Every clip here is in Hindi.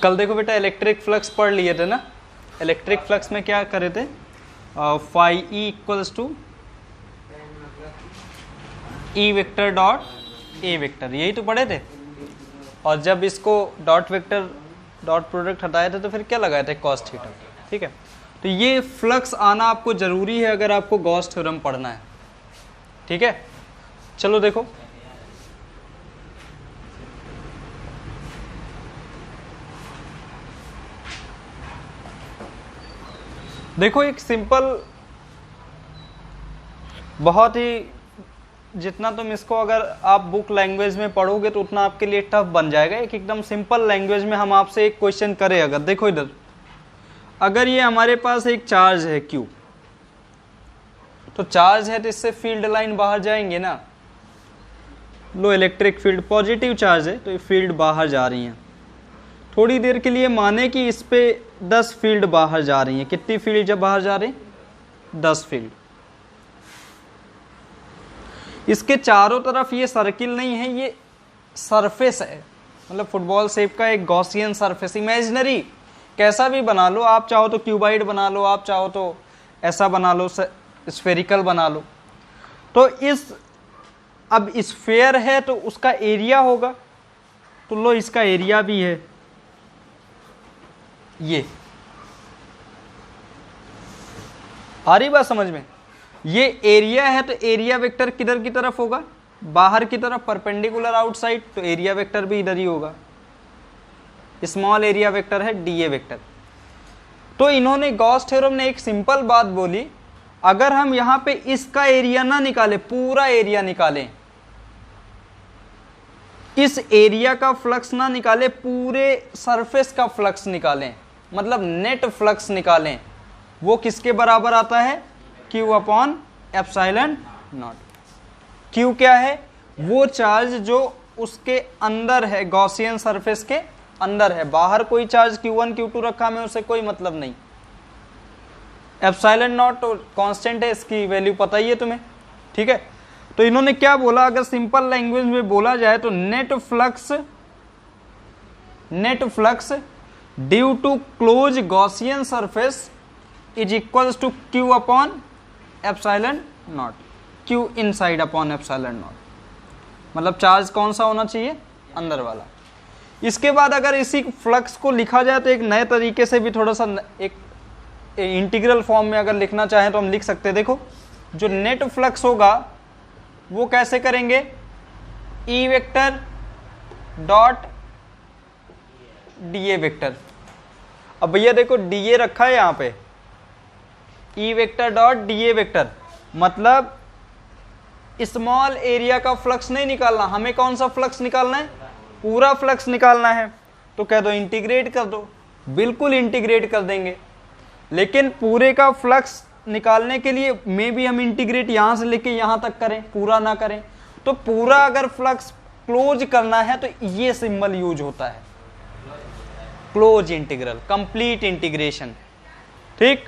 कल देखो बेटा इलेक्ट्रिक फ्लक्स पढ़ लिए थे ना, इलेक्ट्रिक फ्लक्स में क्या करे थे, phi E equals to E vector dot A vector, यही तो पढ़े थे। और जब इसको डॉट वेक्टर डॉट प्रोडक्ट हटाए थे तो फिर क्या लगाए थे, कॉस थीटा। ठीक है, तो ये फ्लक्स आना आपको जरूरी है अगर आपको गॉस थ्योरम पढ़ना है। ठीक है, चलो देखो देखो एक सिंपल, बहुत ही, जितना तुम इसको अगर आप बुक लैंग्वेज में पढ़ोगे तो उतना आपके लिए टफ बन जाएगा। एक एकदम सिंपल लैंग्वेज में हम आपसे एक क्वेश्चन करें, अगर देखो इधर, अगर ये हमारे पास एक चार्ज है Q, तो चार्ज है तो इससे फील्ड लाइन बाहर जाएंगे ना। लो इलेक्ट्रिक फील्ड पॉजिटिव चार्ज है तो ये फील्ड बाहर जा रही है। थोड़ी देर के लिए माने कि इस पे 10 फील्ड बाहर जा रही हैं। कितनी फील्ड जब बाहर जा रही, 10 फील्ड। इसके चारों तरफ ये सर्किल नहीं है, ये सरफेस है, मतलब फुटबॉल शेप का एक गॉसियन सरफेस, इमेजिनरी, कैसा भी बना लो आप, चाहो तो क्यूबाइड बना लो, आप चाहो तो ऐसा बना लो, स्फेरिकल बना लो। तो इस, अब स्फेयर है तो उसका एरिया होगा, तो लो इसका एरिया भी है ये, आ रही बात समझ में। ये एरिया है तो एरिया वेक्टर किधर की तरफ होगा, बाहर की तरफ, परपेंडिकुलर आउटसाइड, तो एरिया वेक्टर भी इधर ही होगा। स्मॉल एरिया वेक्टर है डीए वेक्टर। तो इन्होंने, गॉस थ्योरम ने एक सिंपल बात बोली, अगर हम यहां पे इसका एरिया ना निकाले, पूरा एरिया निकालें, इस एरिया का फ्लक्स ना निकाले, पूरे सरफेस का फ्लक्स निकालें, मतलब नेट फ्लक्स निकालें, वो किसके बराबर आता है, Q upon epsilon naught. Q क्या है, वो चार्ज जो उसके अंदर है, गॉसियन सरफेस के अंदर है, बाहर कोई चार्ज Q1 Q2 रखा में उसे कोई मतलब नहीं। एप्सिलॉन नॉट कांस्टेंट है, इसकी वैल्यू पता ही है तुम्हें। ठीक है, तो इन्होंने क्या बोला, अगर सिंपल लैंग्वेज में बोला जाए तो net flux due to close Gaussian surface is equals to Q upon epsilon naught, Q inside upon epsilon naught, मतलब चार्ज कौन सा होना चाहिए, अंदर वाला। इसके बाद अगर इसी फ्लक्स को लिखा जाए तो एक नए तरीके से भी, थोड़ा सा एक इंटीग्रल फॉर्म में अगर लिखना चाहें तो हम लिख सकते हैं। देखो जो नेट फ्लक्स होगा वो कैसे करेंगे, ई वेक्टर डॉट डीए वेक्टर। अब भैया देखो डीए रखा है यहां पे, ई वेक्टर डॉट डीए वेक्टर, मतलब स्मॉल एरिया का फ्लक्स नहीं निकालना, हमें कौन सा फ्लक्स निकालना है, पूरा फ्लक्स निकालना है। तो कह दो इंटीग्रेट कर दो, बिल्कुल इंटीग्रेट कर देंगे। लेकिन पूरे का फ्लक्स निकालने के लिए मे भी हम इंटीग्रेट यहां से लेके यहां तक करें, पूरा ना करें। तो पूरा अगर फ्लक्स क्लोज करना है तो ये सिंबल यूज होता है, क्लोज इंटीग्रल, कंप्लीट इंटीग्रेशन। ठीक,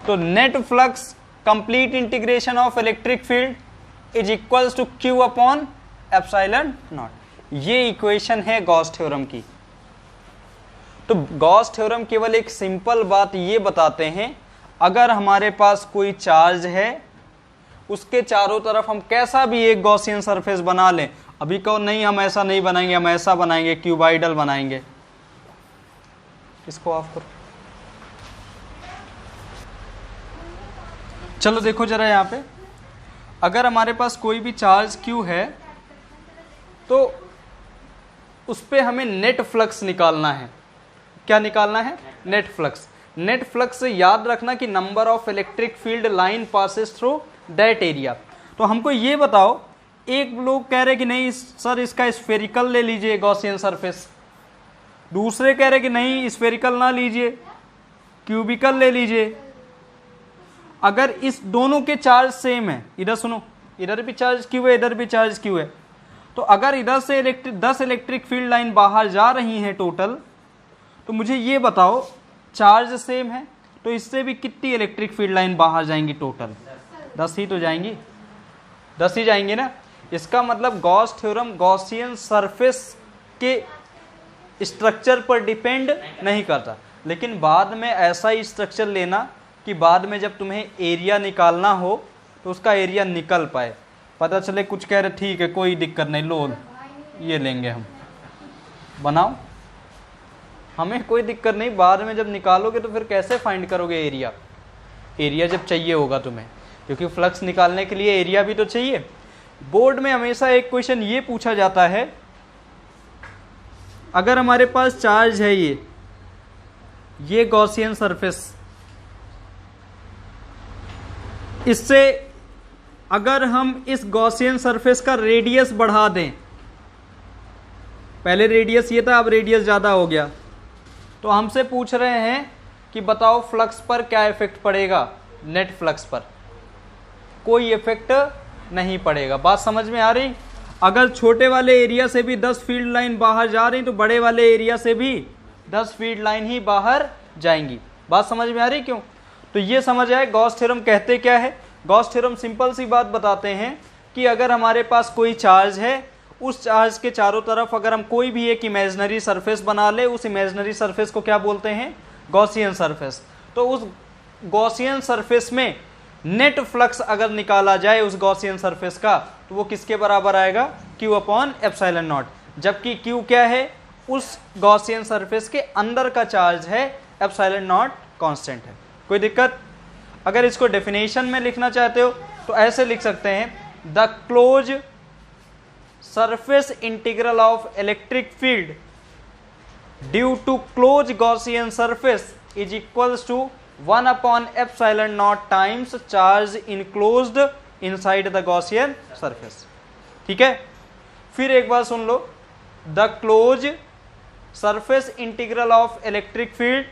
तो net flux complete integration of electric field is equals to Q upon epsilon naught. ये इक्वेशन है गॉस थ्योरम की। तो गॉस थ्योरम केवल एक सिंपल बात ये बताते हैं, अगर हमारे पास कोई चार्ज है, उसके चारों तरफ हम कैसा भी एक गॉसियन सरफेस बना लें, अभी कहो नहीं हम ऐसा नहीं बनाएंगे, हम ऐसा बनाएंगे, क्यूबाइडल बनाएंगे। इसको ऑफ करो। चलो देखो जरा यहाँ पे, अगर हमारे पास कोई भी चार्ज Q है तो उस पे हमें नेट फ्लक्स निकालना है। क्या निकालना है, नेट फ्लक्स। नेट फ्लक्स से याद रखना कि number of electric field line passes through that area. तो हमको ये बताओ, एक लोग कह रहे कि नहीं सर इसका स्फेरिकल ले लीजिए गॉसियन सरफेस, दूसरे कह रहे कि नहीं स्फेरिकल ना लीजिए, क्यूबिकल ले लीजिए। अगर इस दोनों के चार्ज सेम है, इधर सुनो, इधर भी चार्ज Q है, इधर भी चार्ज Q है, तो अगर इधर से 10 इलेक्ट्रिक फील्ड लाइन बाहर जा रही हैं टोटल, तो मुझे ये बताओ चार्ज सेम है तो इससे भी कितनी इलेक्ट्रिक फील्ड लाइन बाहर जाएंगी टोटल, 10 ही तो जाएंगी, 10 ही जाएंगी ना। इसका मतलब गॉस थ्योरम गॉसियन सरफेस के स्ट्रक्चर पर डिपेंड नहीं करता। लेकिन बाद में ऐसा ही स्ट्रक्चर लेना कि बाद में जब तुम्हें एरिया निकालना हो तो उसका एरिया निकल पाए, पता चले कुछ कह रहे ठीक है कोई दिक्कत नहीं, लो ये लेंगे हम, बनाओ, हमें कोई दिक्कत नहीं, बाद में जब निकालोगे तो फिर कैसे फाइंड करोगे एरिया? एरिया जब चाहिए होगा तुम्हें, क्योंकि फ्लक्स निकालने के लिए एरिया भी तो चाहिए। बोर्ड में हमेशा एक क्वेश्चन ये पूछा जाता है, अगर हमारे पास चार्ज है ये गॉसियन सरफेस, इससे अगर हम इस गॉसियन सरफेस का रेडियस बढ़ा दें, पहले रेडियस ये था अब रेडियस ज़्यादा हो गया, तो हमसे पूछ रहे हैं कि बताओ फ्लक्स पर क्या इफेक्ट पड़ेगा? नेट फ्लक्स पर कोई इफेक्ट नहीं पड़ेगा। बात समझ में आ रही? अगर छोटे वाले एरिया से भी 10 फील्ड लाइन बाहर जा रही तो बड़े वाले एरिया से भी 10 फील्ड लाइन ही बाहर जाएंगी। बात समझ में आ रही? क्यों? तो ये समझ आए गॉस थ्योरम कहते क्या है। गॉस थ्योरम सिंपल सी बात बताते हैं कि अगर हमारे पास कोई चार्ज है, उस चार्ज के चारों तरफ अगर हम कोई भी एक इमेजिनरी सरफेस बना ले, उस इमेजिनरी सरफेस को क्या बोलते हैं? Gaussian surface. तो उस गॉसियन सरफेस में नेट फ्लक्स अगर निकाला जाए उस गॉसियन सरफेस का, तो वो किसके बराबर आएगा? Q upon epsilon not. जबकि Q क्या है? उस गॉसियन सरफेस के अंदर का चार्ज है, एप्सिलॉन नॉट कांस्टेंट है। कोई दिक्कत? अगर इसको डेफिनेशन में लिखना चाहते हो तो ऐसे लिख सकते हैं, the close surface integral of electric field due to close Gaussian surface is equals to 1 upon epsilon naught times charge enclosed inside the Gaussian surface. ठीक है, फिर एक बार सुन लो, the close surface integral of electric field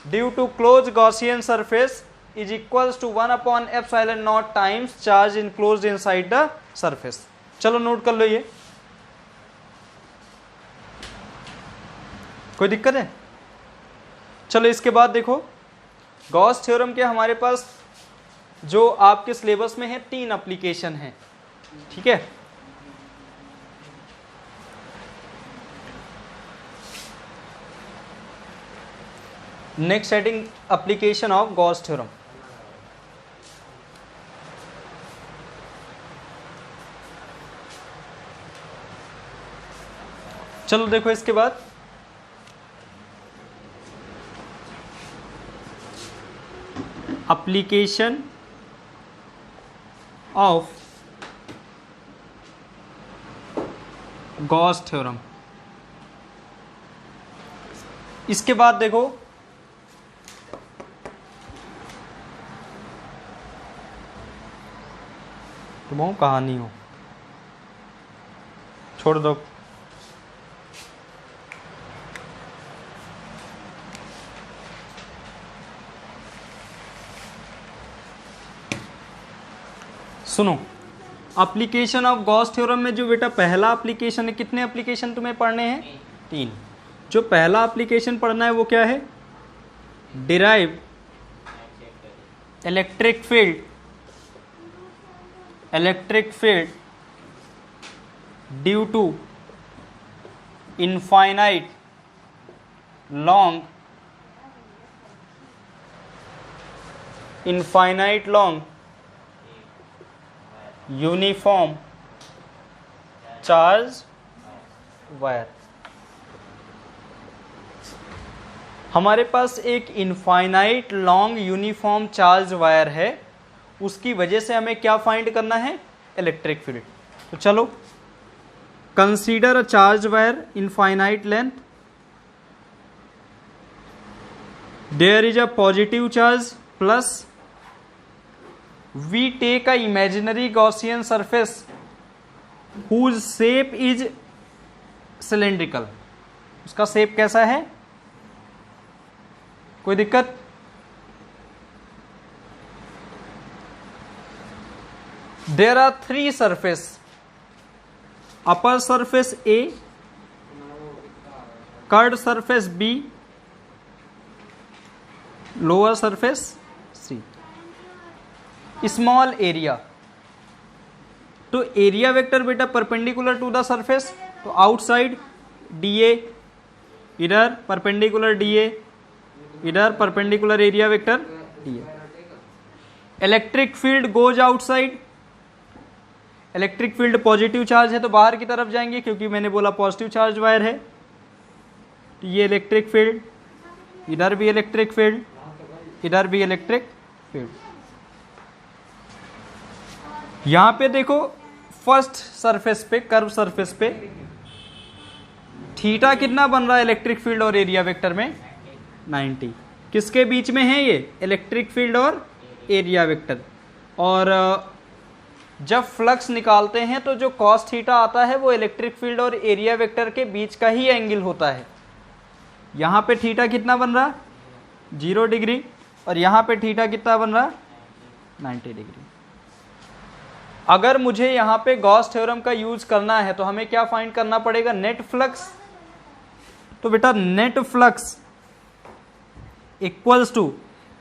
due to close Gaussian surface is equals to 1 upon epsilon naught times charge enclosed inside the surface। चलो नोट कर लो ये, कोई दिक्कत है? चलो इसके बाद देखो, गॉस थ्योरम के हमारे पास जो आपके सिलेबस में है 3 एप्लीकेशन है। ठीक है, next setting application of Gauss theorem. चलो देखो इसके बाद एप्लीकेशन ऑफ गॉस थ्योरम। इसके बाद देखो तुम कहानी हो, छोड़ दो। सुनो, एप्लीकेशन ऑफ गॉस थ्योरम में जो बेटा पहला एप्लीकेशन है, कितने एप्लीकेशन तुम्हें पढ़ने हैं? 3। जो पहला एप्लीकेशन पढ़ना है वो क्या है? Derive electric field due to infinite long uniform charge wire. हमारे पास एक infinite long uniform charge wire है, उसकी वजह से हमें क्या फाइंड करना है? Electric field. तो चलो, consider a charge wire infinite length, there is a positive charge plus we take a imaginary Gaussian surface whose shape is cylindrical। उसका शेप कैसा है? कोई दिक्कत? There are 3 surface, upper surface A, curved surface B, lower surface C। Small area, तो एरिया वेक्टर बेटा परपेंडिकुलर टू द सरफेस, तो आउटसाइड DA इधर परपेंडिकुलर DA, इधर perpendicular area vector DA। Electric field goes outside, electric field positive charge है तो बाहर की तरफ जाएंगे, क्योंकि मैंने बोला पॉजिटिव चार्ज वायर है। तो ये इलेक्ट्रिक फील्ड, इधर भी इलेक्ट्रिक फील्ड, इधर भी इलेक्ट्रिक फील्ड। यहां पे देखो फर्स्ट सरफेस पे, कर्व सरफेस पे थीटा कितना बन रहा है इलेक्ट्रिक फील्ड और एरिया वेक्टर में? 90। किसके बीच में है ये? इलेक्ट्रिक फील्ड और एरिया वेक्टर। और जब फ्लक्स निकालते हैं तो जो कॉस थीटा आता है वो इलेक्ट्रिक फील्ड और एरिया वेक्टर के बीच का ही एंगल होता है। यहां पे थीटा कितना बन रहा? 0 डिग्री, और यहां पे थीटा कितना बन रहा? 90 डिग्री। अगर मुझे यहां पे गॉस थ्योरम का यूज करना है तो हमें क्या फाइंड करना पड़ेगा? Net flux. तो बेटा नेट फ्लक्स इक्वल्स टू,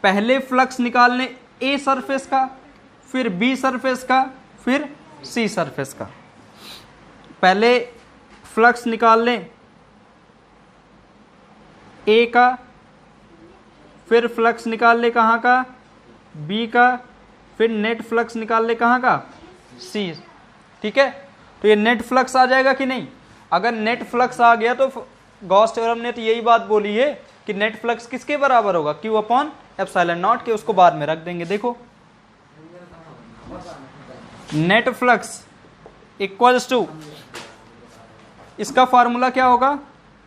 पहले फ्लक्स निकालने ए सरफेस का, फिर बी सरफेस का, फिर सी सरफेस का। पहले फ्लक्स निकाल लें ए का, फिर फ्लक्स निकाल ले कहाँ का? बी का, फिर नेट फ्लक्स निकाल ले कहाँ का? सी। ठीक है, तो ये नेट फ्लक्स आ जाएगा कि नहीं? अगर नेट फ्लक्स आ गया तो गॉस थ्योरम ने तो यही बात बोली है कि नेट फ्लक्स किसके बराबर होगा? Q अपॉन एप्सिलॉन नॉट के। उसको बाद में रख देंगे। देखो नेट फ्लक्स इक्वल्स टू, इसका फॉर्मूला क्या होगा?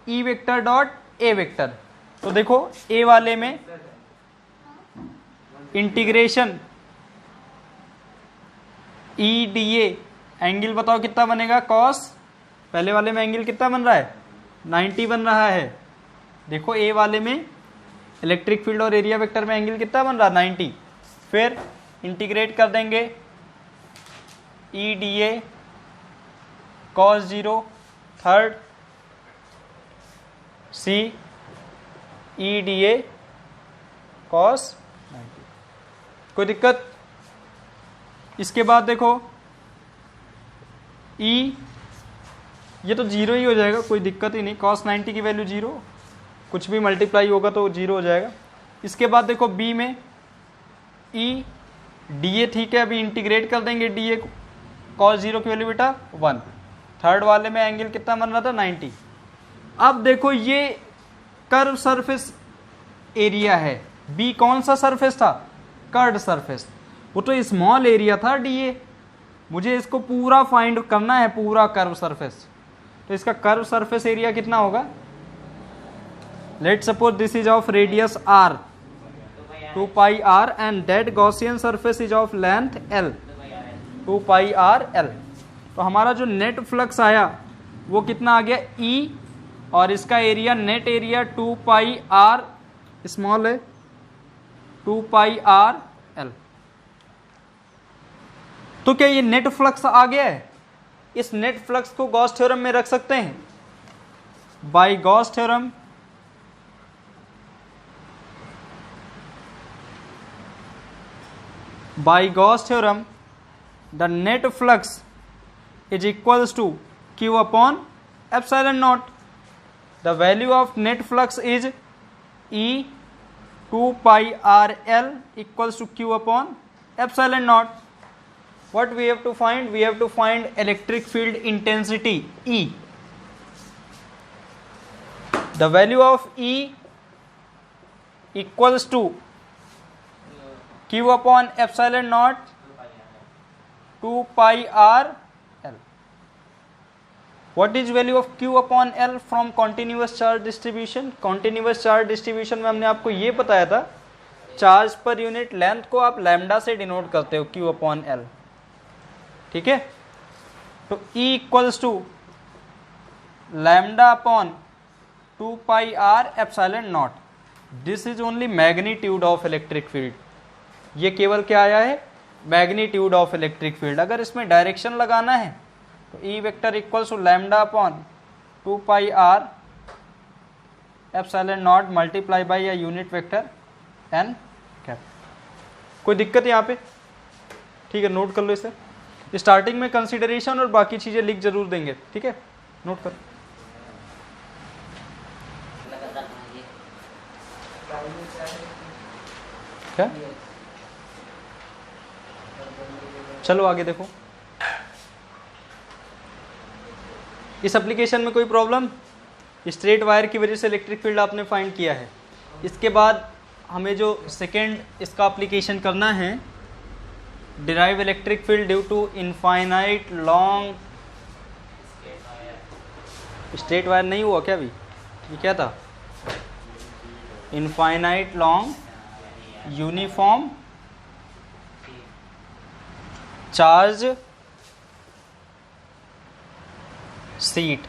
E vector dot A vector. तो देखो ए वाले में इंटीग्रेशन EDA, एंगल बताओ कितना बनेगा? कॉस, पहले वाले में एंगल कितना बन रहा है? 90 बन रहा है। देखो ए वाले में इलेक्ट्रिक फील्ड और एरिया वेक्टर में एंगल कितना बन रहा? 90। फिर इंटीग्रेट कर देंगे EDA cos 0, third C EDA cos 90। कोई दिक्कत? इसके बाद देखो E, ये तो 0 ही हो जाएगा, कोई दिक्कत ही नहीं। cos 90 की वैल्यू 0, कुछ भी मल्टीप्लाई होगा तो 0 हो जाएगा। इसके बाद देखो B में E DA, ठीक है, अभी इंटीग्रेट कर देंगे DA को, cos 0 की वैल्यू बेटा 1। थर्ड वाले में एंगल कितना बन रहा था? 90। अब देखो ये कर्व सरफेस एरिया है, B कौन सा सरफेस था? Curved surface. वो तो स्मॉल एरिया था DA, मुझे इसको पूरा फाइंड करना है, पूरा कर्व सरफेस। तो इसका कर्व सरफेस एरिया कितना होगा? Let suppose this is of radius R, 2 pi R, and that Gaussian surface is of length L, 2 pi R L। तो हमारा जो नेट फ्लक्स आया वो कितना आ गया? E, और इसका area, net area 2 pi R, small है, 2 पाई R L। तो क्या ये नेट फ्लक्स आ गया है? इस नेट फ्लक्स को गॉस थ्योरम में रख सकते हैं। By Gauss theorem the net flux is equals to Q upon epsilon naught. The value of net flux is E 2 pi R L equals to Q upon epsilon naught. What we have to find? We have to find electric field intensity E. The value of E equals to Q upon epsilon naught 2 pi R L. What is value of Q upon L from continuous charge distribution? Continuous charge distribution में हमने आपको ये बताया था, चार्ज पर यूनिट लेंथ को आप लैम्डा से डिनोट करते हो, Q upon L। ठीक है, तो E equals to lambda upon 2 pi R epsilon naught. This is only magnitude of electric field. ये केवल क्या आया है? Magnitude of electric field. अगर इसमें डायरेक्शन लगाना है तो E vector equals to lambda upon 2 pi R epsilon naught multiply by या यूनिट वेक्टर N कैप। कोई दिक्कत यहाँ पे? ठीक है, नोट कर लो इसे। स्टार्टिंग में कंसीडरेशन और बाकी चीजें लिख जरूर देंगे, ठीक है, नोट कर। क्या? चलो आगे देखो। इस एप्लीकेशन में कोई प्रॉब्लम? स्ट्रेट वायर की वजह से इलेक्ट्रिक फील्ड आपने फाइंड किया है। इसके बाद हमें जो सेकेंड इसका एप्लीकेशन करना है, derive electric field due to infinite long. Straight wire नहीं हुआ क्या अभी? ये क्या था? Infinite long uniform charge sheet.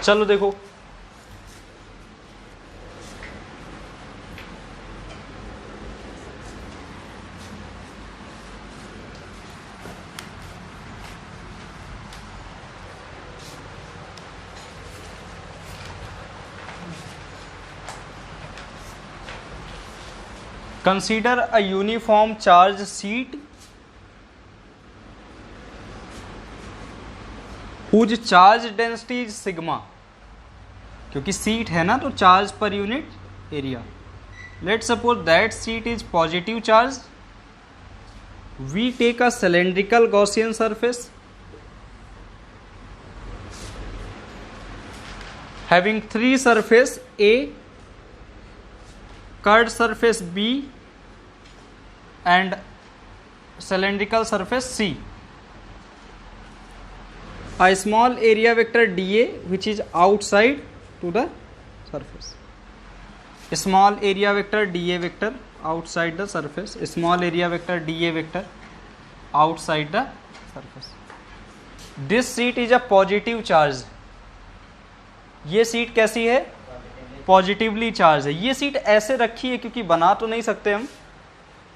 चलो देखो, consider a uniform charge sheet whose charge density is sigma। क्योंकि सीट है ना तो चार्ज पर unit area. Let suppose that sheet is positive charge. We take a cylindrical Gaussian surface having three surface A, curved surface B and cylindrical surface C. A small area vector dA which is outside to the surface. Small area vector dA vector outside the surface. Small area vector dA vector outside the surface. This sheet is a positive charge. ये सीट कैसी है? पॉजिटिवली चार्ज है। ये सीट ऐसे रखी है क्योंकि बना तो नहीं सकते हम,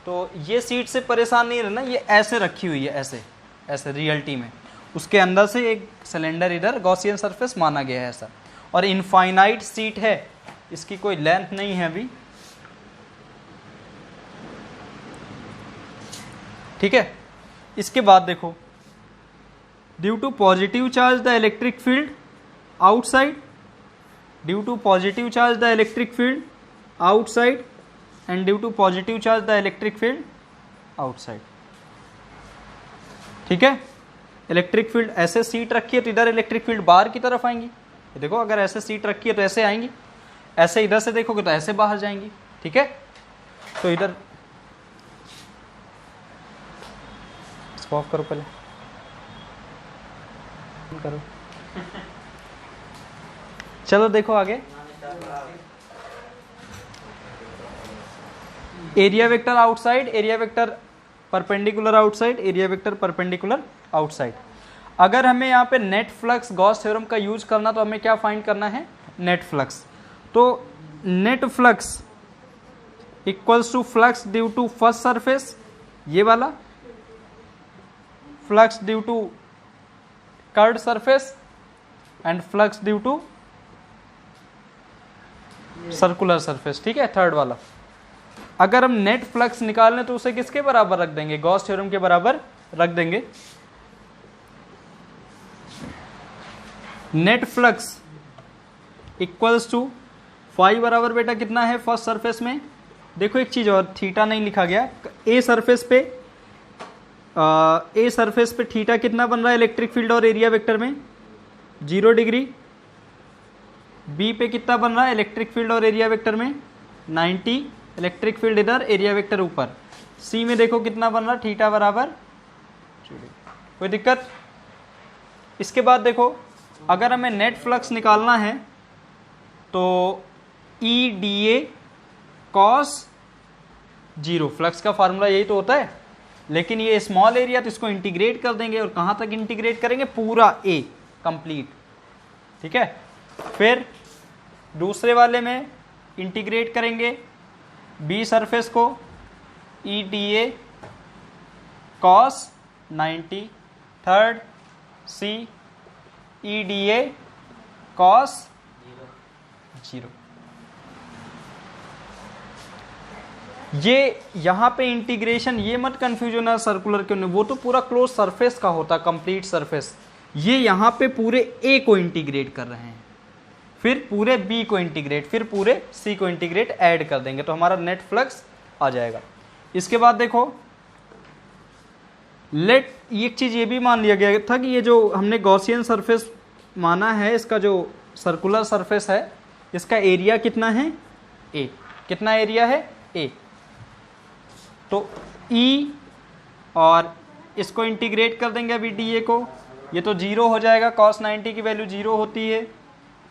तो ये सीट से परेशान नहीं रहना। ये ऐसे रखी हुई है, ऐसे ऐसे रियलिटी में। उसके अंदर से एक सिलेंडर इधर गॉसियन सरफेस माना गया है ऐसा। और इनफाइनाइट सीट है, इसकी कोई लेंथ नहीं है अभी, ठीक है। इसके बाद देखो, due to positive charge the electric field outside, due to positive charge the electric field outside and due to positive charge the electric field outside, ठीक है। इलेक्ट्रिक फील्ड ऐसे सीट रखी है तो इधर इलेक्ट्रिक फील्ड बाहर की तरफ आएंगी। ये देखो, अगर ऐसे सीट रखी है तो ऐसे आएंगी, ऐसे इधर से देखोगे तो ऐसे बाहर जाएंगी, ठीक है। तो इधर इसको ऑफ करो, पहले करो। चलो देखो आगे, area vector outside, area vector perpendicular outside, area vector perpendicular outside. अगर हमें यहाँ पे नेट फ्लक्स गॉस थ्योरम का यूज करना तो हमें क्या फाइंड करना है? Net flux. तो net flux equals to flux due to first surface, ये वाला, flux due to curved surface and flux due to circular surface, ठीक है, थर्ड वाला। अगर हम नेट फ्लक्स निकालने तो उसे किसके बराबर रख देंगे? गॉस थ्योरम के बराबर रख देंगे। Net flux equals to phi बराबर बेटा कितना है फर्स्ट सरफेस में? देखो एक चीज और, थीटा नहीं लिखा गया। ए सरफेस पे थीटा कितना बन रहा है इलेक्ट्रिक फील्ड और एरिया वेक्टर में? 0 डिग्री। बी पे कितना बन रहा है इलेक्ट्रिक फील्ड और एरिया वेक्टर में? 90। इलेक्ट्रिक फील्ड इधर, एरिया वेक्टर ऊपर। सी में देखो कितना बन रहा, थीटा बराबर 0। कोई दिक्कत? इसके बाद देखो, अगर हमें नेट फ्लक्स निकालना है तो ई डी ए कॉस 0, फ्लक्स का फार्मूला यही तो होता है। लेकिन ये स्मॉल एरिया तो इसको इंटीग्रेट कर देंगे, और कहाँ तक इंटीग्रेट करेंगे? पूरा ए कंप्लीट, ठीक है। फिर दूसरे वाले में इंटीग्रेट करेंगे बी सरफेस को, E D A cos 90, third C E D A cos 0। ये यहां पे इंटीग्रेशन, ये मत कंफ्यूज होना सर्कुलर क्यों नहीं, वो तो पूरा क्लोज सरफेस का होता, कंप्लीट सरफेस। ये यहां पे पूरे ए को इंटीग्रेट कर रहे हैं, फिर पूरे B को इंटीग्रेट, फिर पूरे C को इंटीग्रेट ऐड कर देंगे तो हमारा नेट फ्लक्स आ जाएगा। इसके बाद देखो लेट, एक चीज़ ये भी मान लिया गया था कि ये जो हमने गॉसियन सरफेस माना है, इसका जो सर्कुलर सरफेस है इसका एरिया कितना है A। कितना एरिया है A। तो E और इसको इंटीग्रेट कर देंगे अभी dA को, ये तो 0 हो जाएगा, cos 90 की वैल्यू 0 होती है।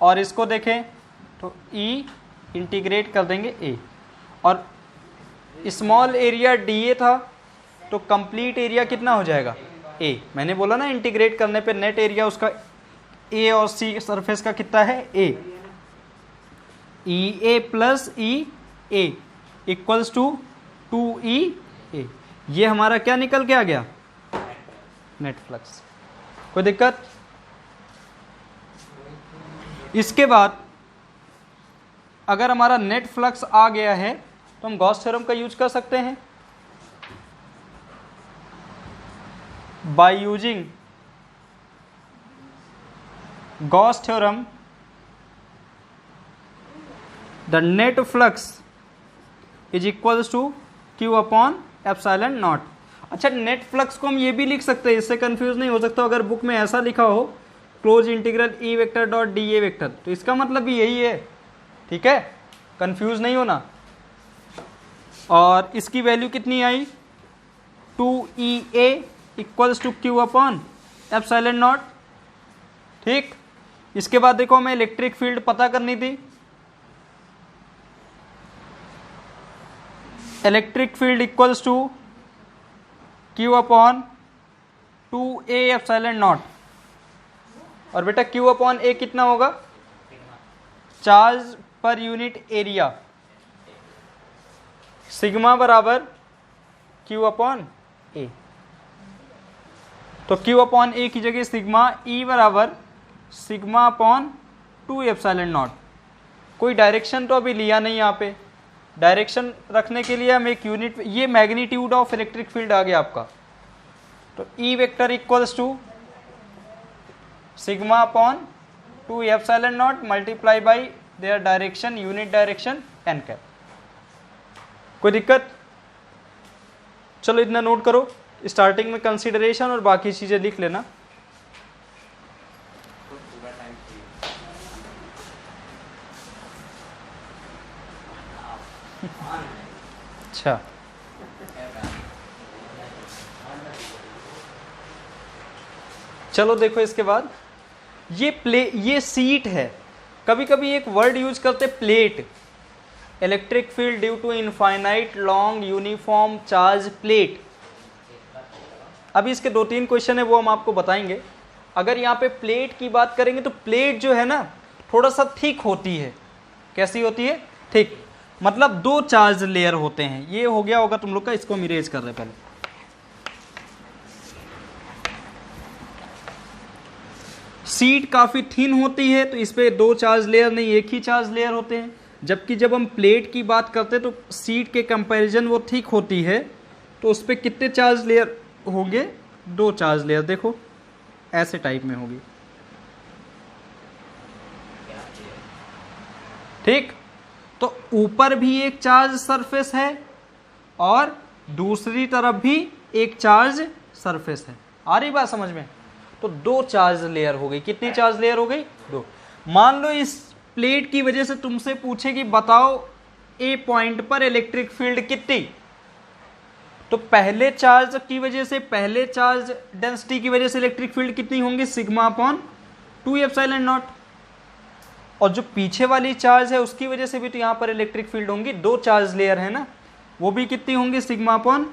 और इसको देखें तो E इंटीग्रेट कर देंगे A, और स्मॉल एरिया dA था तो कंप्लीट एरिया कितना हो जाएगा A। मैंने बोला ना इंटीग्रेट करने पे नेट एरिया उसका A और C सरफेस का कितना है A। EA plus EA equals to 2EA। ये हमारा क्या निकल के आ गया, नेट फ्लक्स। कोई दिक्कत? इसके बाद अगर हमारा नेट फ्लक्स आ गया है तो हम गॉस थ्योरम का यूज कर सकते हैं। By using Gauss theorem the net flux is equals to Q upon epsilon naught. अच्छा, नेट फ्लक्स को हम ये भी लिख सकते हैं, इससे कंफ्यूज नहीं हो सकता। अगर बुक में ऐसा लिखा हो close integral E vector dot dA vector, तो इसका मतलब भी यही है, ठीक है, कंफ्यूज नहीं होना। और इसकी वैल्यू कितनी आई 2EA equals to Q upon epsilon naught. ठीक, इसके बाद देखो हमें इलेक्ट्रिक फील्ड पता करनी थी। Electric field equals to Q upon 2A epsilon naught. और बेटा Q अपॉन A कितना होगा, चार्ज पर यूनिट एरिया, सिग्मा बराबर Q अपॉन A। तो Q अपॉन A की जगह सिग्मा E बराबर सिग्मा अपॉन 2 एप्सिलॉन नॉट। कोई डायरेक्शन तो अभी लिया नहीं यहाँ पे, डायरेक्शन रखने के लिए हम एक यूनिट, ये मैग्नीट्यूड ऑफ इलेक्ट्रिक फील्ड आ गया आपका। तो E vector equals to sigma upon 2 epsilon naught multiply by their direction, unit direction n cap. कोई दिक्कत? चलो इतना नोट करो, स्टार्टिंग में कंसीडरेशन और बाकी चीजें लिख लेना। अच्छा, चलो देखो इसके बाद ये सीट है। कभी कभी एक वर्ड यूज करते plate, electric field due to infinite long uniform charge plate. अभी इसके 2-3 क्वेश्चन है वो हम आपको बताएंगे। अगर यहाँ पे प्लेट की बात करेंगे तो प्लेट जो है ना थोड़ा सा थिक होती है। कैसी होती है? थिक, मतलब 2 चार्ज लेयर होते हैं। ये हो गया होगा तुम लोग का, इसको हम इरेज कर रहे हैं पहले। सीट काफी थिन होती है तो इस पे 2 चार्ज लेयर नहीं, एक ही चार्ज लेयर होते हैं। जबकि जब हम प्लेट की बात करते हैं तो सीट के कंपैरिजन वो थिक होती है, तो उस पर कितने चार्ज लेयर होंगे? 2 चार्ज लेयर। देखो ऐसे टाइप में होगी, ठीक। तो ऊपर भी एक चार्ज सरफेस है और दूसरी तरफ भी एक चार्ज सरफेस है। आ रही बात समझ में? तो 2 चार्ज लेयर हो गई। कितनी चार्ज लेयर हो गई? 2। मान लो इस प्लेट की वजह से तुमसे पूछे कि बताओ ए पॉइंट पर इलेक्ट्रिक फील्ड कितनी, तो पहले चार्ज की वजह से, पहले चार्ज डेंसिटी की वजह से इलेक्ट्रिक फील्ड कितनी होंगी? Sigma upon 2 epsilon naught. और जो पीछे वाली चार्ज है उसकी वजह से भी तो यहाँ पर इलेक्ट्रिक फील्ड होंगी। 2 चार्ज लेयर है ना, वो भी कितनी होंगी? Sigma upon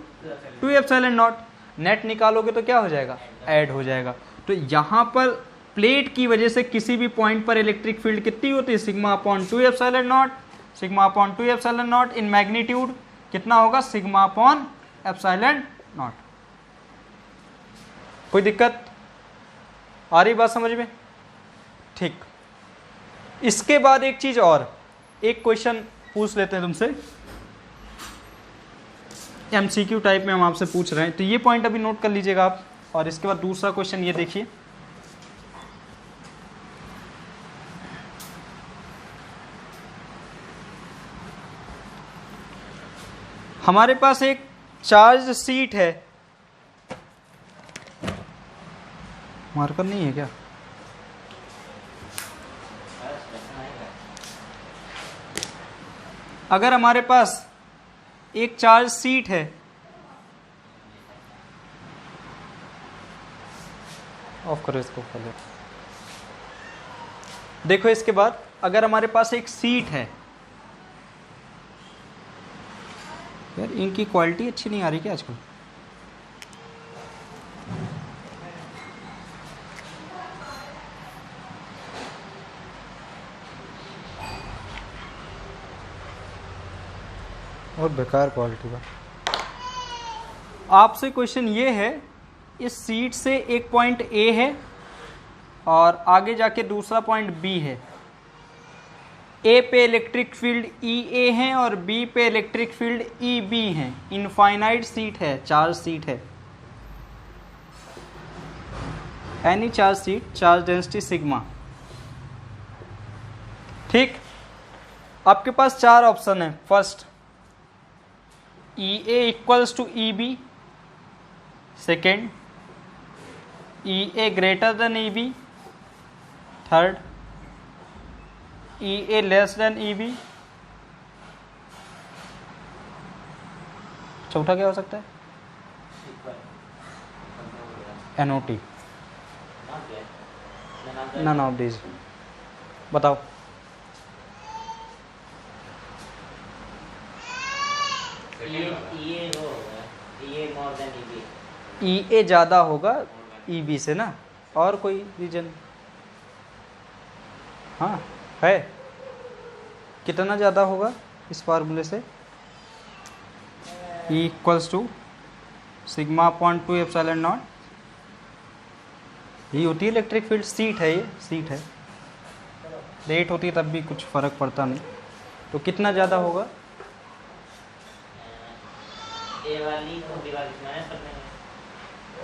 2 epsilon not. Net निकालोगे तो क्या हो जाएगा? ऐड हो जाएगा। तो यहाँ पर प्लेट की वजह से किसी भी पॉइंट पर इलेक्ट्रिक फील्ड कितनी होती है? Sigma upon 2 epsilon not. Sigma upon 2 epsilon not in magnitude कितना होगा? Sigma upon epsilon naught. कोई दिक्कत? आ रही बात समझ में? ठीक। इसके बाद एक चीज और, एक क्वेश्चन पूछ लेते हैं तुमसे, एमसीक्यू टाइप में हम आपसे पूछ रहे हैं, तो ये पॉइंट अभी नोट कर लीजिएगा आप। और इसके बाद दूसरा क्वेश्चन ये देखिए, हमारे पास एक चार्ज सीट है, मार्कर नहीं है क्या? अगर हमारे पास एक चार्ज सीट है, ऑफ करो इसको पहले। देखो इसके बाद अगर हमारे पास एक सीट है, यार इनकी क्वालिटी अच्छी नहीं आ रही क्या आजकल? और बेकार क्वालिटी का। आपसे क्वेश्चन ये है, इस सीट से एक पॉइंट ए है और आगे जाके दूसरा पॉइंट बी है। ए पे इलेक्ट्रिक फील्ड ई ए है और बी पे इलेक्ट्रिक फील्ड ई बी है। इनफाइनाइट सीट है, चार्ज सीट है। Any charge sheet, charge density sigma. ठीक, आपके पास चार ऑप्शन है। First, E A equals to E B. Second, E A greater than E B. Third, E A less than E B. चौथा क्या हो सकता है? एनओटी। None of this. बताओ। ई ए ज़्यादा होगा ई बी से ना, और कोई रीजन? हाँ है। कितना ज़्यादा होगा इस फार्मूले से? E equals to sigma upon 2 epsilon naught. ये होती है इलेक्ट्रिक फील्ड। सीट है, ये सीट है। लेट होती है तब भी कुछ फ़र्क पड़ता नहीं। तो कितना ज़्यादा होगा? ए वाली को बी वाले से माइनस कर देंगे।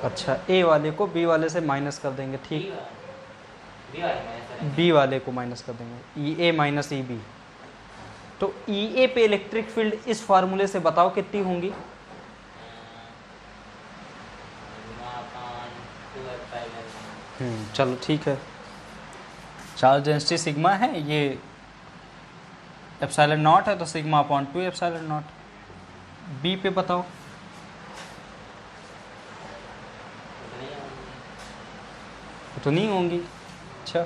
अच्छा, ए वाले को बी वाले से माइनस कर देंगे। ठीक, बी वाले को माइनस कर देंगे। ई ए माइनस ई बी। तो ई ए पे इलेक्ट्रिक फील्ड इस फार्मूले से बताओ कितनी होंगी? चलो ठीक है। चार्ज डेंसिटी सिग्मा है, ये एप्सिलॉन नॉट है, तो sigma upon 2 epsilon naught. B पे बताओ। तो नहीं होंगी। अच्छा,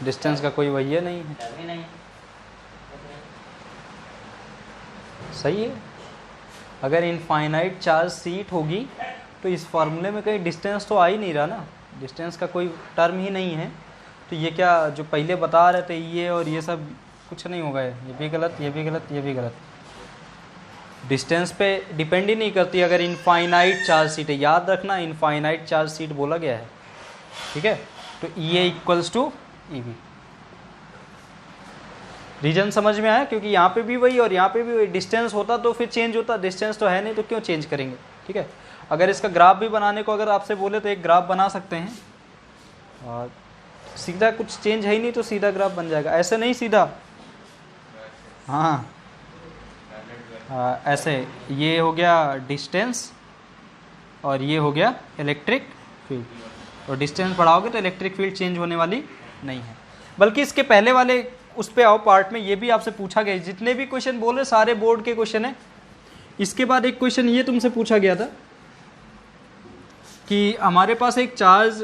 डिस्टेंस का कोई वही नहीं है। सही है। अगर इनफाइनाइट चार्ज सीट होगी तो इस फार्मूले में कहीं डिस्टेंस तो आ ही नहीं रहा ना, डिस्टेंस का कोई टर्म ही नहीं है। तो ये क्या जो पहले बता रहे थे ये और ये सब कुछ नहीं होगा। ये भी गलत, ये भी गलत, ये भी गलत। डिस्टेंस पे डिपेंड ही नहीं करती अगर इनफाइनाइट चार्ज सीट है। याद रखना, इनफाइनाइट चार्ज सीट बोला गया है। ठीक है, तो E A equals to E B. Reason समझ में आया? क्योंकि यहाँ पे भी वही और यहाँ पे भी वही। डिस्टेंस होता तो फिर चेंज होता, डिस्टेंस तो है नहीं तो क्यों चेंज करेंगे। ठीक है, अगर इसका ग्राफ भी बनाने को अगर आपसे बोले तो एक ग्राफ बना सकते हैं और सीधा कुछ चेंज है ही नहीं तो सीधा ग्राफ बन जाएगा। ऐसे नहीं सीधा, हाँ ऐसे। ये हो गया डिस्टेंस और ये हो गया इलेक्ट्रिक फील्ड। और डिस्टेंस बढ़ाओगे तो इलेक्ट्रिक फील्ड चेंज होने वाली नहीं है। बल्कि इसके पहले वाले उस पे आओ पार्ट में, ये भी आपसे पूछा गया। जितने भी क्वेश्चन बोले सारे बोर्ड के क्वेश्चन है। इसके बाद एक क्वेश्चन ये तुमसे पूछा गया था कि हमारे पास एक चार्ज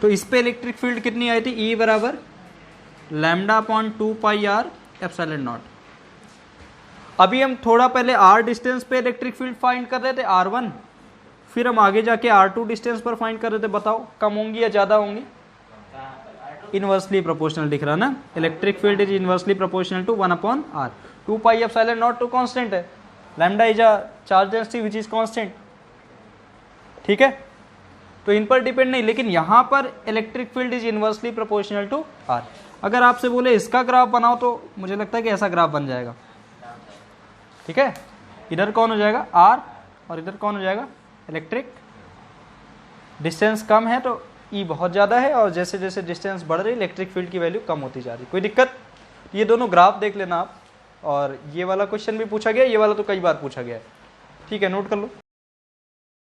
तो इस पे इलेक्ट्रिक फील्ड कितनी आई थी? ई बराबर lambda upon 2 pi R epsilon naught. अभी हम थोड़ा पहले आर डिस्टेंस पे इलेक्ट्रिक फील्ड फाइंड कर रहे थे, R1। फिर हम आगे जाके R2 डिस्टेंस पर फाइंड कर रहे थे। बताओ कम होंगी या ज़्यादा होंगी? इनवर्सली प्रोपोर्शनल दिख रहा ना। Electric field is inversely proportional to 1 upon R. 2 pi epsilon naught तो कांस्टेंट है। Lambda is a charge density which is constant. ठीक है, तो इन पर डिपेंड नहीं, लेकिन यहाँ पर electric field is inversely proportional to R. अगर आपसे बोले इसका ग्राफ बनाओ तो मुझे लगता है कि ऐसा ग्राफ बन जाएगा। ठीक है, इधर कौन हो जाएगा? आर, और इधर कौन हो जाएगा? इलेक्ट्रिक। डिस्टेंस कम है तो ई बहुत ज़्यादा है और जैसे जैसे डिस्टेंस बढ़ रही इलेक्ट्रिक फील्ड की वैल्यू कम होती जा रही। कोई दिक्कत? ये दोनों ग्राफ देख लेना आप। और ये वाला क्वेश्चन भी पूछा गया, ये वाला तो कई बार पूछा गया है, ठीक है, नोट कर लो।